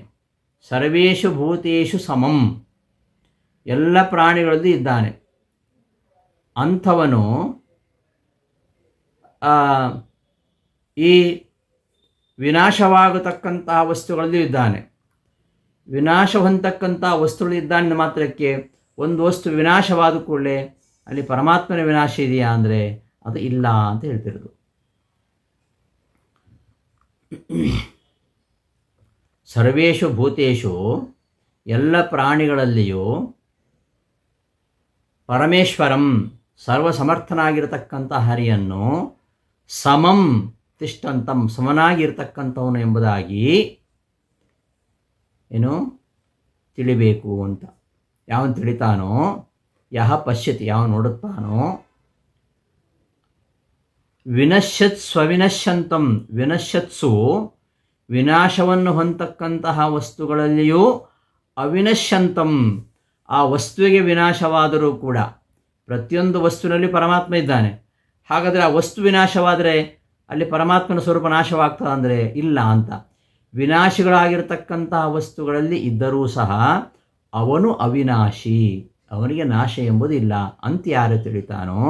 ಸರ್ವೇಷು ಭೂತೇಷು ಸಮಂ, ಎಲ್ಲ ಪ್ರಾಣಿಗಳಲ್ಲೂ ಇದ್ದಾನೆ. ಅಂಥವನು ಈ ವಿನಾಶವಾಗತಕ್ಕಂತಹ ವಸ್ತುಗಳಲ್ಲೂ ಇದ್ದಾನೆ. ವಿನಾಶ ಹೊಂದತಕ್ಕಂಥ ವಸ್ತುಗಳು ಇದ್ದಾನೆ ಮಾತ್ರಕ್ಕೆ ಒಂದು ವಸ್ತು ವಿನಾಶವಾದ ಕೂಡಲೇ ಅಲ್ಲಿ ಪರಮಾತ್ಮನ ವಿನಾಶ ಇದೆಯಾ ಅಂದರೆ ಅದು ಇಲ್ಲ ಅಂತ ಹೇಳ್ತಿರೋದು. ಸರ್ವೇಷು ಭೂತೇಷು, ಎಲ್ಲ ಪ್ರಾಣಿಗಳಲ್ಲಿಯೂ ಪರಮೇಶ್ವರಂ ಸರ್ವಸಮರ್ಥನಾಗಿರತಕ್ಕಂಥ ಹರಿಯನ್ನು ಸಮಂ ತಿಷ್ಠಂತಂ ಸಮನಾಗಿರ್ತಕ್ಕಂಥವನು ಎಂಬುದಾಗಿ ಏನು ತಿಳಿಬೇಕು ಅಂತ. ಯಾವನು ತಿಳಿತಾನೋ, ಯಹ ಪಶ್ಯತಿ ಯಾವನು ನೋಡುತ್ತಾನೋ, ವಿನಶ್ಯತ್ ಸ್ವವಿನಶ್ಯಂತಂ ವಿನಶ್ಯತ್ಸು ವಿನಾಶವನ್ನು ಹೊಂದತಕ್ಕಂತಹ ವಸ್ತುಗಳಲ್ಲಿಯೂ ಅವಿನಶ್ಯಂತಂ ಆ ವಸ್ತುವಿಗೆ ವಿನಾಶವಾದರೂ ಕೂಡ ಪ್ರತಿಯೊಂದು ವಸ್ತುವಿನಲ್ಲಿ ಪರಮಾತ್ಮ ಇದ್ದಾನೆ. ಹಾಗಾದರೆ ಆ ವಸ್ತು ವಿನಾಶವಾದರೆ ಅಲ್ಲಿ ಪರಮಾತ್ಮನ ಸ್ವರೂಪ ನಾಶವಾಗ್ತದೆ ಅಂದರೆ ಇಲ್ಲ ಅಂತ. ವಿನಾಶಗಳಾಗಿರ್ತಕ್ಕಂತಹ ವಸ್ತುಗಳಲ್ಲಿ ಇದ್ದರೂ ಸಹ ಅವನು ಅವಿನಾಶಿ, ಅವನಿಗೆ ನಾಶ ಎಂಬುದಿಲ್ಲ ಅಂತ ಯಾರು ತಿಳಿತಾನೋ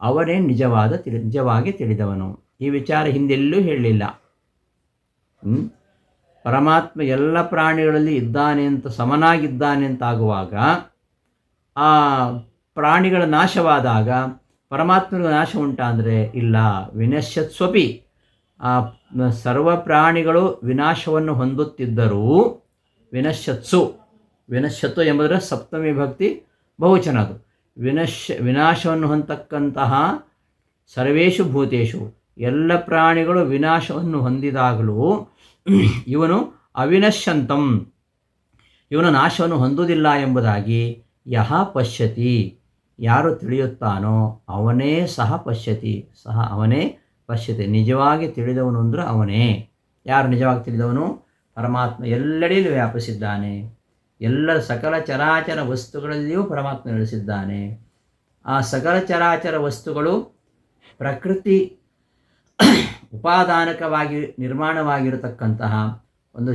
ಅವನೇ ನಿಜವಾಗಿ ತಿಳಿದವನು. ಈ ವಿಚಾರ ಹಿಂದೆಲ್ಲೂ ಹೇಳಲಿಲ್ಲ. ಪರಮಾತ್ಮ ಎಲ್ಲ ಪ್ರಾಣಿಗಳಲ್ಲಿ ಇದ್ದಾನೆ ಅಂತ, ಸಮನಾಗಿದ್ದಾನೆ ಅಂತಾಗುವಾಗ ಆ ಪ್ರಾಣಿಗಳ ನಾಶವಾದಾಗ ಪರಮಾತ್ಮನಿಗೆ ನಾಶ ಉಂಟಾ ಅಂದರೆ ಇಲ್ಲ. ವಿನಶ್ಯತ್ಸ್ವಪಿ, ಆ ಸರ್ವ ಪ್ರಾಣಿಗಳು ವಿನಾಶವನ್ನು ಹೊಂದುತ್ತಿದ್ದರೂ ವಿನಶ್ಯತ್ತು ಎಂಬುದರ ಸಪ್ತಮಿ ಭಕ್ತಿ ಬಹುವಚನ. ಅದು ವಿನಾಶವನ್ನು ಹೊಂದತಕ್ಕಂತಹ ಸರ್ವೇಷು ಭೂತೇಶು, ಎಲ್ಲ ಪ್ರಾಣಿಗಳು ವಿನಾಶವನ್ನು ಹೊಂದಿದಾಗಲೂ ಇವನು ಅವಿನಶ್ಯಂತಂ, ಇವನು ನಾಶವನ್ನು ಹೊಂದುವುದಿಲ್ಲ ಎಂಬುದಾಗಿ ಯಹ ಪಶ್ಯತಿ, ಯಾರು ತಿಳಿಯುತ್ತಾನೋ ಅವನೇ ಅವನೇ ಪಶ್ಯತಿ. ನಿಜವಾಗಿ ತಿಳಿದವನು ಅಂದರೆ ಅವನೇ. ಯಾರು ನಿಜವಾಗಿ ತಿಳಿದವನು? ಪರಮಾತ್ಮ ಎಲ್ಲೆಡೆಯಲ್ಲೂ ವ್ಯಾಪಿಸಿದ್ದಾನೆ. ಎಲ್ಲ ಸಕಲ ಚರಾಚರ ವಸ್ತುಗಳಲ್ಲಿಯೂ ಪರಮಾತ್ಮ ನೆಲೆಸಿದ್ದಾನೆ. ಆ ಸಕಲ ಚರಾಚರ ವಸ್ತುಗಳು ಪ್ರಕೃತಿ ಉಪಾದಾನಕವಾಗಿ ನಿರ್ಮಾಣವಾಗಿರತಕ್ಕಂತಹ ಒಂದು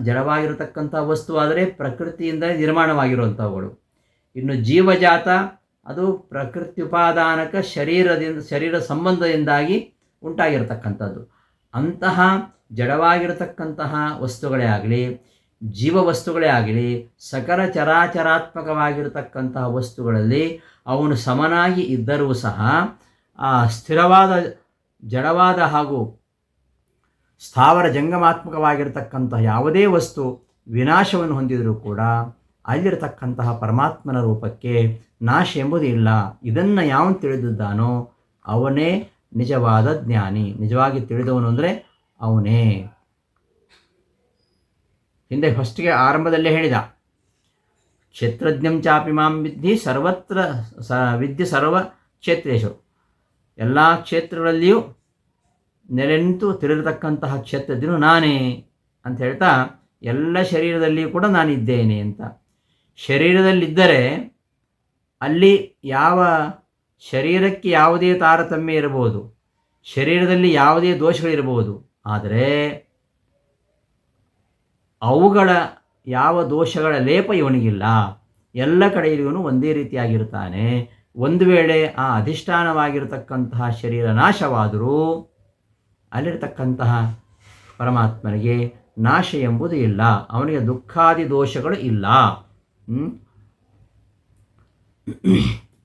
ಜಡವಾಗಿರತಕ್ಕಂತಹ ವಸ್ತುವಾದರೆ ಪ್ರಕೃತಿಯಿಂದ ನಿರ್ಮಾಣವಾಗಿರುವಂಥವುಗಳು. ಇನ್ನು ಜೀವಜಾತ ಅದು ಪ್ರಕೃತಿ ಉಪಾದಾನಕ ಶರೀರ ಸಂಬಂಧದಿಂದಾಗಿ ಉಂಟಾಗಿರತಕ್ಕಂಥದ್ದು. ಅಂತಹ ಜಡವಾಗಿರತಕ್ಕಂತಹ ವಸ್ತುಗಳೇ ಆಗಲಿ, ಜೀವ ವಸ್ತುಗಳೇ ಆಗಲಿ, ಸಕಲ ಚರಾಚರಾತ್ಮಕವಾಗಿರತಕ್ಕಂತಹ ವಸ್ತುಗಳಲ್ಲಿ ಅವನು ಸಮನಾಗಿ ಇದ್ದರೂ ಸಹ ಆ ಸ್ಥಿರವಾದ ಜಡವಾದ ಹಾಗೂ ಸ್ಥಾವರ ಜಂಗಮಾತ್ಮಕವಾಗಿರತಕ್ಕಂತಹ ಯಾವುದೇ ವಸ್ತು ವಿನಾಶವನ್ನು ಹೊಂದಿದರೂ ಕೂಡ ಅಲ್ಲಿರತಕ್ಕಂತಹ ಪರಮಾತ್ಮನ ರೂಪಕ್ಕೆ ನಾಶ ಎಂಬುದು ಇಲ್ಲ. ಇದನ್ನು ಯಾವನು ತಿಳಿದಿದ್ದಾನೋ ಅವನೇ ನಿಜವಾದ ಜ್ಞಾನಿ. ನಿಜವಾಗಿ ತಿಳಿದವನು ಅಂದರೆ ಅವನೇ. ಹಿಂದೆ ಫಸ್ಟ್ಗೆ ಆರಂಭದಲ್ಲೇ ಹೇಳಿದ, ಕ್ಷೇತ್ರಜ್ಞಂ ಚಾಪಿ ಮಾಂ ವಿದ್ಧಿ ಸರ್ವತ್ರ ವಿದ್ಯೆ ಸರ್ವ ಕ್ಷೇತ್ರೇಶು, ಎಲ್ಲ ಕ್ಷೇತ್ರಗಳಲ್ಲಿಯೂ ನೆಲೆ ನಿಂತು ತಿಳಿರತಕ್ಕಂತಹ ಕ್ಷೇತ್ರಜ್ಞನು ನಾನೇ ಅಂತ ಹೇಳ್ತಾ, ಎಲ್ಲ ಶರೀರದಲ್ಲಿಯೂ ಕೂಡ ನಾನಿದ್ದೇನೆ ಅಂತ. ಶರೀರದಲ್ಲಿದ್ದರೆ ಅಲ್ಲಿ ಶರೀರಕ್ಕೆ ಯಾವುದೇ ತಾರತಮ್ಯ ಇರಬಹುದು, ಶರೀರದಲ್ಲಿ ಯಾವುದೇ ದೋಷಗಳಿರಬಹುದು, ಆದರೆ ಅವುಗಳ ಯಾವ ದೋಷಗಳ ಲೇಪ ಇವನಿಗಿಲ್ಲ. ಎಲ್ಲ ಕಡೆಯಲ್ಲಿ ಇವನು ಒಂದೇ ರೀತಿಯಾಗಿರ್ತಾನೆ. ಒಂದು ವೇಳೆ ಆ ಅಧಿಷ್ಠಾನವಾಗಿರತಕ್ಕಂತಹ ಶರೀರ ನಾಶವಾದರೂ ಅಲ್ಲಿರತಕ್ಕಂತಹ ಪರಮಾತ್ಮನಿಗೆ ನಾಶ ಎಂಬುದು ಇಲ್ಲ, ಅವನಿಗೆ ದುಃಖಾದಿ ದೋಷಗಳು ಇಲ್ಲ.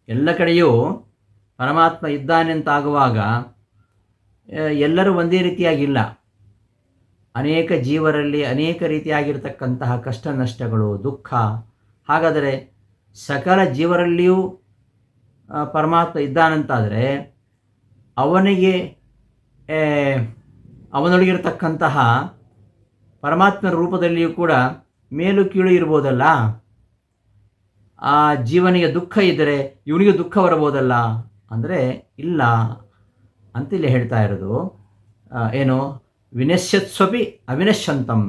ಎಲ್ಲ ಕಡೆಯೂ ಪರಮಾತ್ಮ ಇದ್ದಾನೆ ಅಂತಾಗುವಾಗ ಎಲ್ಲರೂ ಒಂದೇ ರೀತಿಯಾಗಿಲ್ಲ. ಅನೇಕ ಜೀವರಲ್ಲಿ ಅನೇಕ ರೀತಿಯಾಗಿರ್ತಕ್ಕಂತಹ ಕಷ್ಟ ನಷ್ಟಗಳು, ದುಃಖ. ಹಾಗಾದರೆ ಸಕಲ ಜೀವರಲ್ಲಿಯೂ ಪರಮಾತ್ಮ ಇದ್ದಾನಂತಾದರೆ ಅವನಿಗೆ ಅವನೊಳಗಿರತಕ್ಕಂತಹ ಪರಮಾತ್ಮನ ರೂಪದಲ್ಲಿಯೂ ಕೂಡ ಮೇಲು ಕೀಳು ಇರ್ಬೋದಲ್ಲ. ಆ ಜೀವನಿಗೆ ದುಃಖ ಇದ್ದರೆ ಇವನಿಗೆ ದುಃಖ ಬರಬಹುದಲ್ಲ ಅಂದರೆ ಇಲ್ಲ ಅಂತ ಇಲ್ಲಿ ಹೇಳ್ತಾ ಇರೋದು. ಏನು ವಿನಶ್ಯತ್ಸ್ವಪಿ ಅವಿನಶ್ಯಂತಂ,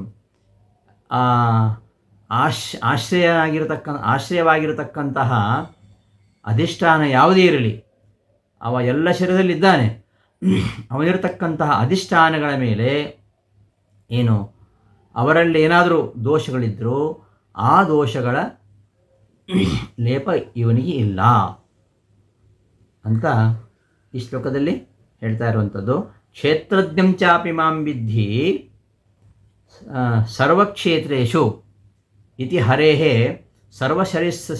ಆಶ್ರಯವಾಗಿರತಕ್ಕಂತಹ ಅಧಿಷ್ಠಾನ ಯಾವುದೇ ಇರಲಿ ಅವ ಎಲ್ಲ ಶರೀರದಲ್ಲಿದ್ದಾನೆ. ಅವನಿರತಕ್ಕಂತಹ ಅಧಿಷ್ಠಾನಗಳ ಮೇಲೆ ಏನು ಅವರಲ್ಲಿ ಏನಾದರೂ ದೋಷಗಳಿದ್ದರೂ ಆ ದೋಷಗಳ ಲೇಪ ಇವನಿಗೆ ಇಲ್ಲ ಅಂತ ಈ ಶ್ಲೋಕದಲ್ಲಿ ಹೇಳ್ತಾ ಇರುವಂಥದ್ದು. ಕ್ಷೇತ್ರಜ್ಞಂ ಚಾಪಿ ಮಾಂ ವಿದ್ಧಿ ಸರ್ವಕ್ಷೇತ್ರೇಷು ಇತಿ ಹರೇಃ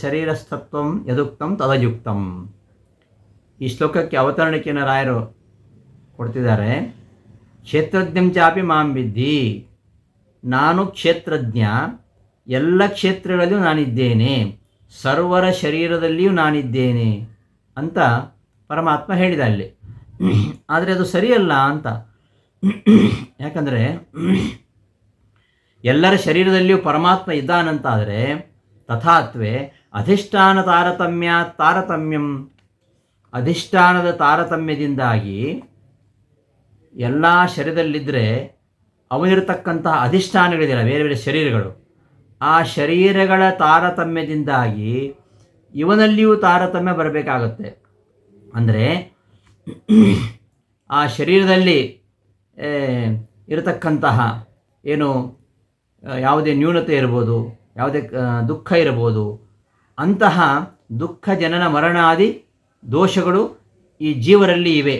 ಶರೀರಸ್ಥತ್ವಂ ಯದುಕ್ತಂ ತದಯುಕ್ತಂ. ಈ ಶ್ಲೋಕಕ್ಕೆ ಅವತರಣಿಕೆಯನ್ನು ರಾಯರು ಕೊಡ್ತಿದ್ದಾರೆ. ಕ್ಷೇತ್ರಜ್ಞಂ ಚಾಪಿ ಮಾಂ ವಿದ್ಧಿ, ನಾನು ಕ್ಷೇತ್ರಜ್ಞ, ಎಲ್ಲ ಕ್ಷೇತ್ರಗಳಲ್ಲಿಯೂ ನಾನಿದ್ದೇನೆ, ಸರ್ವರ ಶರೀರದಲ್ಲಿಯೂ ನಾನಿದ್ದೇನೆ ಅಂತ ಪರಮಾತ್ಮ ಹೇಳಿದ ಅಲ್ಲಿ. ಆದರೆ ಅದು ಸರಿಯಲ್ಲ ಅಂತ. ಯಾಕಂದರೆ ಎಲ್ಲರ ಶರೀರದಲ್ಲಿಯೂ ಪರಮಾತ್ಮ ಇದ್ದಾನಂತಾದರೆ ತಥಾತ್ವೇ ಅಧಿಷ್ಠಾನ ತಾರತಮ್ಯಂ, ಅಧಿಷ್ಠಾನದ ತಾರತಮ್ಯದಿಂದಾಗಿ ಎಲ್ಲ ಶರೀರದಲ್ಲಿದ್ದರೆ ಅವನಿರತಕ್ಕಂತಹ ಅಧಿಷ್ಠಾನಗಳಿದೆಯಲ್ಲ ಬೇರೆ ಬೇರೆ ಶರೀರಗಳು, ಆ ಶರೀರಗಳ ತಾರತಮ್ಯದಿಂದಾಗಿ ಇವನಲ್ಲಿಯೂ ತಾರತಮ್ಯ ಬರಬೇಕಾಗತ್ತೆ. ಅಂದರೆ ಆ ಶರೀರದಲ್ಲಿ ಇರತಕ್ಕಂತಹ ಏನು ಯಾವುದೇ ನ್ಯೂನತೆ ಇರ್ಬೋದು, ಯಾವುದೇ ದುಃಖ ಇರ್ಬೋದು, ಅಂತಹ ದುಃಖ ಜನನ ಮರಣಾದಿ ದೋಷಗಳು ಈ ಜೀವರಲ್ಲಿ ಇವೆ.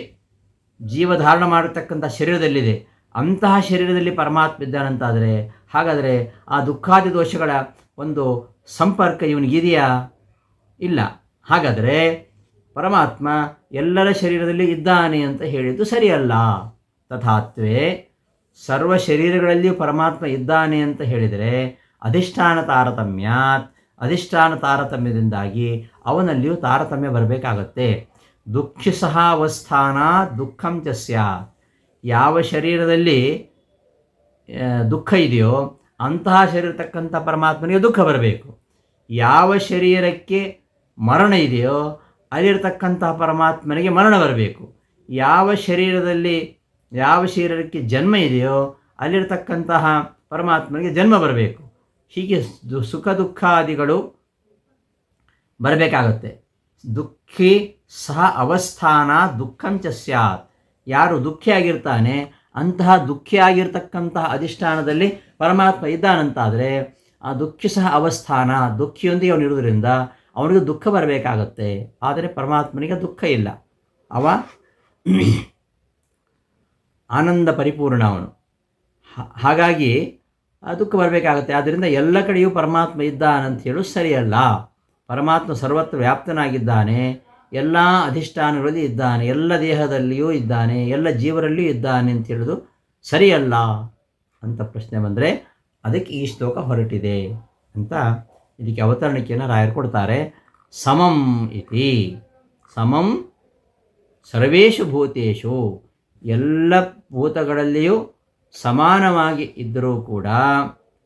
ಜೀವಧಾರಣ ಮಾಡತಕ್ಕಂಥ ಶರೀರದಲ್ಲಿದೆ. ಅಂತಹ ಶರೀರದಲ್ಲಿ ಪರಮಾತ್ಮ ಇದ್ದಾನಂತಾದರೆ ಹಾಗಾದರೆ ಆ ದುಃಖಾದಿ ದೋಷಗಳ ಒಂದು ಸಂಪರ್ಕ ಇವನಿಗಿದೆಯಾ? ಇಲ್ಲ. ಹಾಗಾದರೆ ಪರಮಾತ್ಮ ಎಲ್ಲರ ಶರೀರದಲ್ಲಿ ಇದ್ದಾನೆ ಅಂತ ಹೇಳಿದ್ದು ಸರಿಯಲ್ಲ. ತಥಾತ್ವೇ ಸರ್ವ ಶರೀರಗಳಲ್ಲಿಯೂ ಪರಮಾತ್ಮ ಇದ್ದಾನೆ ಅಂತ ಹೇಳಿದರೆ ಅಧಿಷ್ಠಾನ ತಾರತಮ್ಯದಿಂದಾಗಿ ಅವನಲ್ಲಿಯೂ ತಾರತಮ್ಯ ಬರಬೇಕಾಗತ್ತೆ. ದುಃಖಿ ಸಹ ಅವಸ್ಥಾನ ದುಃಖಂ ಚ ಸ್ಯಾತ್. ಯಾವ ಶರೀರದಲ್ಲಿ ದುಃಖ ಇದೆಯೋ ಅಂತಹ ಶರೀರ ತಕ್ಕಂಥ ಪರಮಾತ್ಮನಿಗೆ ದುಃಖ ಬರಬೇಕು. ಯಾವ ಶರೀರಕ್ಕೆ ಮರಣ ಇದೆಯೋ ಅಲ್ಲಿರತಕ್ಕಂತಹ ಪರಮಾತ್ಮನಿಗೆ ಮರಣ ಬರಬೇಕು. ಯಾವ ಶರೀರಕ್ಕೆ ಜನ್ಮ ಇದೆಯೋ ಅಲ್ಲಿರತಕ್ಕಂತಹ ಪರಮಾತ್ಮನಿಗೆ ಜನ್ಮ ಬರಬೇಕು. ಹೀಗೆ ಸುಖ ದುಃಖಾದಿಗಳು ಬರಬೇಕಾಗತ್ತೆ. ದುಃಖಿ ಸಹ ಅವಸ್ಥಾನ ದುಃಖಂ ಚ ಸ್ಯಾತ್. ಯಾರು ದುಃಖಿಯಾಗಿರ್ತಾನೆ ಅಂತಹ ದುಃಖಿಯಾಗಿರ್ತಕ್ಕಂತಹ ಅಧಿಷ್ಠಾನದಲ್ಲಿ ಪರಮಾತ್ಮ ಇದ್ದಾನಂತಾದರೆ ಆ ದುಃಖಿ ಸಹ ಅವಸ್ಥಾನ, ದುಃಖಿಯೊಂದಿಗೆ ಅವನಿರುವುದರಿಂದ ಅವನಿಗೆ ದುಃಖ ಬರಬೇಕಾಗತ್ತೆ. ಆದರೆ ಪರಮಾತ್ಮನಿಗೆ ದುಃಖ ಇಲ್ಲ. ಅವ ಆನಂದ ಪರಿಪೂರ್ಣ ಅವನು. ಹಾಗಾಗಿ ದುಃಖ ಬರಬೇಕಾಗತ್ತೆ. ಆದ್ದರಿಂದ ಎಲ್ಲ ಕಡೆಯೂ ಪರಮಾತ್ಮ ಇದ್ದಾನಂತ ಹೇಳು ಸರಿಯಲ್ಲ. ಪರಮಾತ್ಮ ಸರ್ವತ್ರ ವ್ಯಾಪ್ತನಾಗಿದ್ದಾನೆ, ಎಲ್ಲ ಅಧಿಷ್ಠಾನಗಳಲ್ಲಿ ಇದ್ದಾನೆ, ಎಲ್ಲ ದೇಹದಲ್ಲಿಯೂ ಇದ್ದಾನೆ, ಎಲ್ಲ ಜೀವರಲ್ಲಿಯೂ ಇದ್ದಾನೆ ಅಂತ ಹೇಳೋದು ಸರಿಯಲ್ಲ ಅಂತ ಪ್ರಶ್ನೆ ಬಂದರೆ ಅದಕ್ಕೆ ಈ ಶ್ಲೋಕ ಹೊರಟಿದೆ ಅಂತ ಇದಕ್ಕೆ ಅವತರಣಿಕೆಯನ್ನು ರಾಯರು ಕೊಡ್ತಾರೆ. ಸಮಂ ಇತಿ. ಸಮಂ ಸರ್ವೇಷು ಭೂತೇಷು. ಎಲ್ಲ ಭೂತಗಳಲ್ಲಿಯೂ ಸಮಾನವಾಗಿ ಇದ್ದರೂ ಕೂಡ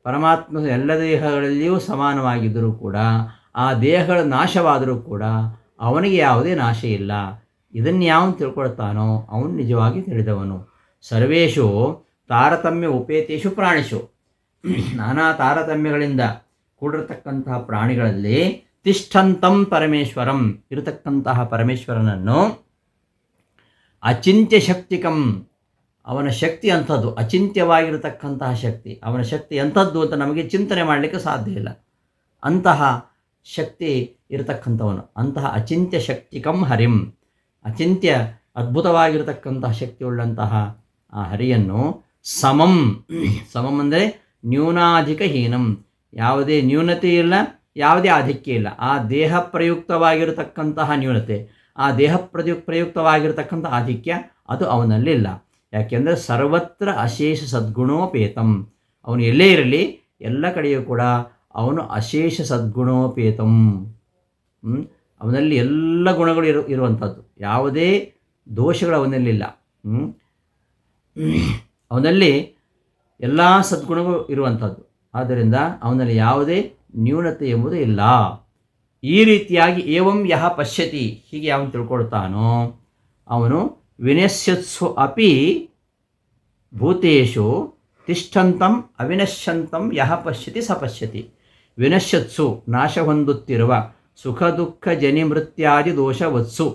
ಪರಮಾತ್ಮ ಎಲ್ಲ ದೇಹಗಳಲ್ಲಿಯೂ ಸಮಾನವಾಗಿದ್ದರೂ ಕೂಡ ಆ ದೇಹಗಳ ನಾಶವಾದರೂ ಕೂಡ ಅವನಿಗೆ ಯಾವುದೇ ನಾಶ ಇಲ್ಲ. ಇದನ್ನು ಯಾವನು ತಿಳ್ಕೊಳ್ತಾನೋ ಅವನು ನಿಜವಾಗಿ ತಿಳಿದವನು. ಸರ್ವೇಷು ತಾರತಮ್ಯ ಉಪೇತೇಷು ಪ್ರಾಣಿಷು. ನಾನಾ ತಾರತಮ್ಯಗಳಿಂದ ಕೂಡಿರತಕ್ಕಂತಹ ಪ್ರಾಣಿಗಳಲ್ಲಿ ತಿಷ್ಠಂತಂ ಪರಮೇಶ್ವರಂ ಇರತಕ್ಕಂತಹ ಪರಮೇಶ್ವರನನ್ನು ಅಚಿಂತ್ಯ ಶಕ್ತಿಕಂ. ಅವನ ಶಕ್ತಿ ಅಂಥದ್ದು, ಅಚಿಂತ್ಯವಾಗಿರತಕ್ಕಂತಹ ಶಕ್ತಿ. ಅವನ ಶಕ್ತಿ ಎಂಥದ್ದು ಅಂತ ನಮಗೆ ಚಿಂತನೆ ಮಾಡಲಿಕ್ಕೆ ಸಾಧ್ಯ ಇಲ್ಲ. ಅಂತಹ ಶಕ್ತಿ ಇರತಕ್ಕಂಥವನು, ಅಂತಹ ಅಚಿಂತ್ಯ ಶಕ್ತಿಕಂ ಹರಿಂ. ಅಚಿಂತ್ಯ ಅದ್ಭುತವಾಗಿರತಕ್ಕಂತಹ ಶಕ್ತಿಯುಳ್ಳಂತಹ ಆ ಹರಿಯನ್ನು ಸಮಂ. ಸಮಂ ಅಂದರೆ ನ್ಯೂನಾಧಿಕಹೀನಂ. ಯಾವುದೇ ನ್ಯೂನತೆ ಇಲ್ಲ, ಯಾವುದೇ ಆಧಿಕ್ಯ ಇಲ್ಲ. ಆ ದೇಹ ಪ್ರಯುಕ್ತವಾಗಿರತಕ್ಕಂತಹ ನ್ಯೂನತೆ, ಆ ದೇಹ ಪ್ರಯುಕ್ತವಾಗಿರತಕ್ಕಂಥ ಆಧಿಕ್ಯ ಅದು ಅವನಲ್ಲಿಲ್ಲ. ಯಾಕೆಂದರೆ ಸರ್ವತ್ರ ಅಶೇಷ ಸದ್ಗುಣೋಪೇತಂ. ಅವನು ಎಲ್ಲೇ ಇರಲಿ ಎಲ್ಲ ಕಡೆಯೂ ಕೂಡ ಅವನು ಅಶೇಷ ಸದ್ಗುಣೋಪೇತಂ. ಅವನಲ್ಲಿ ಎಲ್ಲ ಗುಣಗಳು ಇರುವಂಥದ್ದು, ಯಾವುದೇ ದೋಷಗಳು ಅವನಲ್ಲಿಲ್ಲ. ಅವನಲ್ಲಿ ಎಲ್ಲ ಸದ್ಗುಣಗಳು ಇರುವಂಥದ್ದು. ಆದ್ದರಿಂದ ಅವನಲ್ಲಿ ಯಾವುದೇ ನ್ಯೂನತೆ ಎಂಬುದು ಇಲ್ಲ. ಈ ರೀತಿಯಾಗಿ ಏವಂ ಯಹ ಪಶ್ಯತಿ, ಹೀಗೆ ಅವನು ತಿಳ್ಕೊಳ್ತಾನೋ ಅವನು ವಿನಶ್ಯತ್ಸು ಅಪಿ ಭೂತೇಷು ತಿಷ್ಠಂತಂ ಅವಿನಶ್ಯಂತಂ ಯಹ ಪಶ್ಯತಿ ಸ ಪಶ್ಯತಿ. ವಿನಶ್ಯತ್ಸು ನಾಶ ಹೊಂದುತ್ತಿರುವ ಸುಖ ದುಃಖ ಜನಿ ಮೃತ್ಯಾದಿ ದೋಷವತ್ಸು.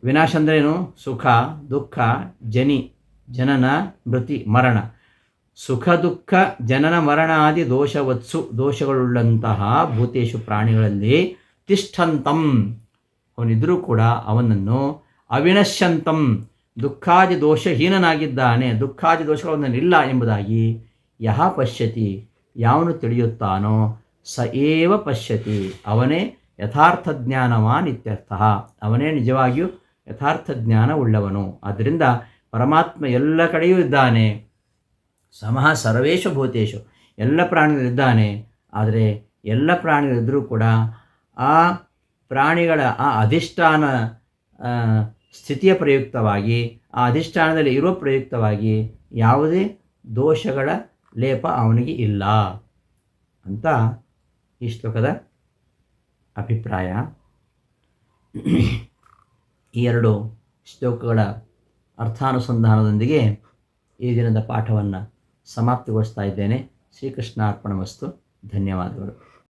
ವಿನಾಶ ಅಂದ್ರೇನು? ಸುಖ ದುಃಖ ಜನಿ, ಜನನ ಮೃತಿ ಮರಣ. ಸುಖ ದುಃಖ ಜನನ ಮರಣಾದಿ ದೋಷವತ್ಸು, ದೋಷಗಳುಳ್ಳಂತಹ ಭೂತೇಶು ಪ್ರಾಣಿಗಳಲ್ಲಿ ತಿಷ್ಠಂತಂ ಅವನಿದ್ರೂ ಕೂಡ ಅವನನ್ನು ಅವಿನಶ್ಯಂತಂ ದುಃಖಾದಿ ದೋಷಹೀನನಾಗಿದ್ದಾನೆ, ದುಃಖಾದಿ ದೋಷಗಳವನಿಲ್ಲ ಎಂಬುದಾಗಿ ಯಹ ಪಶ್ಯತಿ ಯಾವನು ತಿಳಿಯುತ್ತಾನೋ ಸ ಏವ ಪಶ್ಯತಿ ಅವನೇ ಯಥಾರ್ಥ ಜ್ಞಾನವಾನ್ ಇತ್ಯರ್ಥ. ಅವನೇ ನಿಜವಾಗಿಯೂ ಯಥಾರ್ಥ ಜ್ಞಾನ ಉಳ್ಳವನು. ಆದ್ದರಿಂದ ಪರಮಾತ್ಮ ಎಲ್ಲ ಕಡೆಯೂ ಇದ್ದಾನೆ. ಸಮಃ ಸರ್ವೇಷು ಭೂತೇಷು, ಎಲ್ಲ ಪ್ರಾಣಿಗಳಿದ್ದಾನೆ. ಆದರೆ ಎಲ್ಲ ಪ್ರಾಣಿಗಳಿದ್ದರೂ ಕೂಡ ಆ ಪ್ರಾಣಿಗಳ ಆ ಅಧಿಷ್ಠಾನ ಸ್ಥಿತಿಯ ಪ್ರಯುಕ್ತವಾಗಿ, ಆ ಅಧಿಷ್ಠಾನದಲ್ಲಿ ಇರುವ ಪ್ರಯುಕ್ತವಾಗಿ ಯಾವುದೇ ದೋಷಗಳ ಲೇಪ ಅವನಿಗೆ ಇಲ್ಲ ಅಂತ ಈ ಶ್ಲೋಕದ ಅಭಿಪ್ರಾಯ. ಈ ಎರಡು ಶ್ಲೋಕಗಳ ಅರ್ಥಾನುಸಂಧಾನದೊಂದಿಗೆ ಈ ದಿನದ ಪಾಠವನ್ನು ಸಮಾಪ್ತಿಗೊಳಿಸ್ತಾ ಇದ್ದೇನೆ. ಶ್ರೀಕೃಷ್ಣಾರ್ಪಣಮಸ್ತು. ಧನ್ಯವಾದಗಳು.